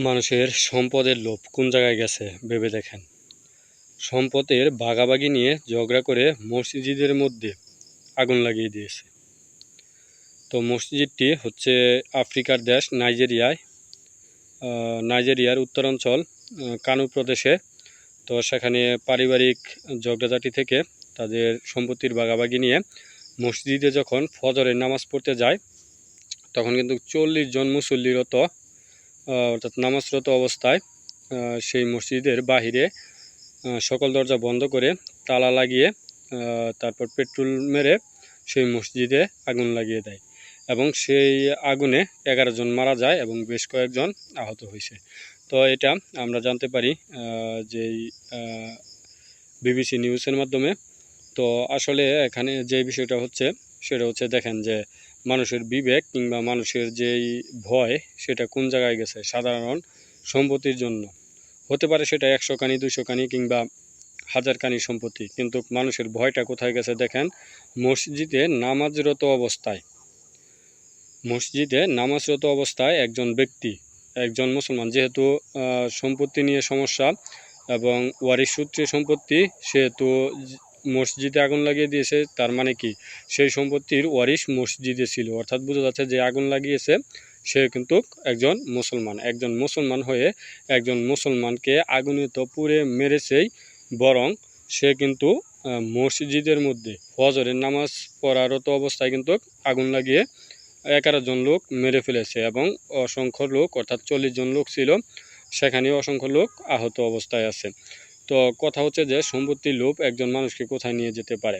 মানুষের সম্পদের লোভ কোন জায়গায় গেছে ভেবে দেখেন। সম্পদের ভাগাভাগি নিয়ে ঝগড়া করে মসজিদের মধ্যে আগুন লাগিয়ে দিয়েছে। তো মসজিদটি হচ্ছে আফ্রিকার দেশ নাইজেরিয়ার উত্তরাঞ্চল কানু প্রদেশে। তো সেখানে পারিবারিক ঝগড়াঝাটি থেকে তাদের সম্পত্তির ভাগাভাগি নিয়ে মসজিদে যখন ফজরের নামাজ পড়তে যায়, তখন কিন্তু 40 জন মুসল্লিরত অর্থাৎ নামাজরত অবস্থায় সেই মসজিদের বাহিরে সকল দরজা বন্ধ করে তালা লাগিয়ে তারপর পেট্রোল মেরে সেই মসজিদে আগুন লাগিয়ে দেয় এবং সেই আগুনে 11 জন মারা যায় এবং বেশ কয়েকজন আহত হয়েছে। তো এটা আমরা জানতে পারি যেই বিবিসি নিউজের মাধ্যমে। তো আসলে এখানে যে বিষয়টা হচ্ছে সেটা হচ্ছে দেখেন যে মানুষের বিবেক কিংবা মানুষের যেই ভয় সেটা কোন জায়গায় গেছে। সাধারণ সম্পত্তির জন্য হতে পারে সেটা 100 কানি 200 কানি কিংবা 1000 কানি সম্পত্তি, কিন্তু মানুষের ভয়টা কোথায় গেছে দেখেন। মসজিদে নামাজরত অবস্থায় একজন ব্যক্তি, একজন মুসলমান, যেহেতু সম্পত্তি নিয়ে সমস্যা এবং ওয়ারিশ সূত্রে সম্পত্তি, সেহেতু মসজিদে আগুন লাগিয়ে দিয়েছে। তার মানে কি, সেই সম্পত্তির ওয়ারিশ মসজিদে ছিল, অর্থাৎ বোঝা যাচ্ছে যে আগুন লাগিয়েছে সে কিন্তু একজন মুসলমান হয়ে একজন মুসলমানকে আগুনে তো পুড়ে মেরেছেই, বরং সে কিন্তু মসজিদের মধ্যে ফজরের নামাজ পড়ারত অবস্থায় কিন্তু আগুন লাগিয়ে 11 জন লোক মেরে ফেলেছে এবং অসংখ্য লোক, অর্থাৎ 40 জন লোক ছিল সেখানে, অসংখ্য লোক আহত অবস্থায় আছে। তো কথা হচ্ছে যে সম্পত্তির লোভ একজন মানুষকে কোথায় নিয়ে যেতে পারে।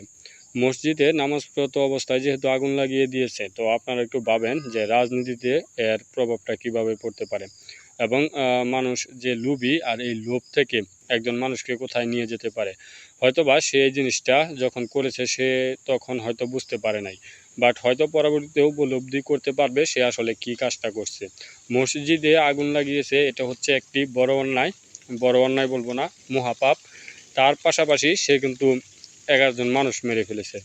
মসজিদে নামাজরত অবস্থায় যেহেতু আগুন লাগিয়ে দিয়েছে, তো আপনারা একটু ভাবেন যে রাজনীতিতে এর প্রভাবটা কিভাবে পড়তে পারে এবং মানুষ যে লোভী, আর এই লোভ থেকে একজন মানুষকে কোথায় নিয়ে যেতে পারে। হয়তোবা সে এই জিনিসটা যখন করেছে সে তখন হয়তো বুঝতে পারে নাই, বাট হয়তো পরবর্তীতে উপলব্ধি করতে পারবে সে আসলে কি কাজটা করছে। মসজিদে আগুন লাগিয়েছে, এটা হচ্ছে একটি বড় অন্যায় বলবো না, মহাপাপ। তার পাশাপাশি সে কিন্তু 11 জন মানুষ মেরে ফেলেছে।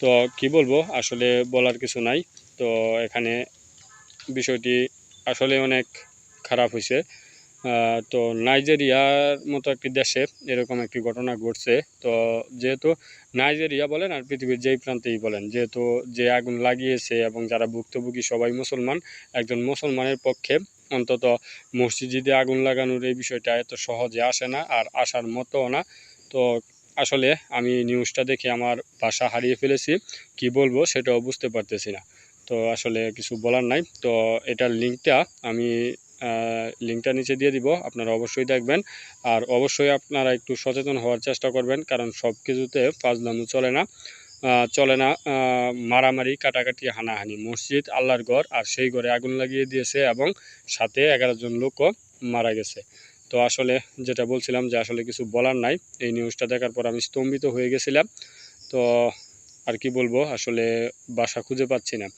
তো কি বলবো, আসলে বলার কিছু নাই। তো এখানে বিষয়টি আসলে অনেক খারাপ হয়েছে। তো নাইজেরিয়ার মতো একটি দেশে এরকম একটি ঘটনা ঘটছে। তো যেহেতু নাইজেরিয়া বলেন আর পৃথিবীর যেই প্রান্তেই বলেন, যেহেতু যে আগুন লাগিয়েছে এবং যারা ভুক্তভোগী সবাই মুসলমান, একজন মুসলমানের পক্ষে অন্তত মসজিদে আগুন লাগানোর এই বিষয়টা এত সহজে আসে না, আর আসার মতোও না। তো আসলে আমি নিউজটা দেখে আমার ভাষা হারিয়ে ফেলেছি, কি বলবো সেটাও বুঝতে পারতেছি না। তো আসলে কিছু বলার নাই। তো এটার লিঙ্কটা নিচে দিয়ে দিব, আপনারা অবশ্যই দেখবেন। আর অবশ্যই আপনারা একটু সচেতন হওয়ার চেষ্টা করবেন, কারণ সব কিছুতে ফাজলামো চলে না। মারামারি, কাটাকাটি, হানাহানি। মসজিদ আল্লাহর ঘর, আর সেই ঘরে আগুন লাগিয়ে দিয়েছে এবং সাথে 11 জন লোকও মারা গেছে। তো আসলে যেটা বলছিলাম যে আসলে কিছু বলার নাই। এই নিউজটা দেখার পর আমি স্তম্ভিত হয়ে গেছিলাম। তো আর কি বলবো, আসলে ভাষা খুঁজে পাচ্ছি না।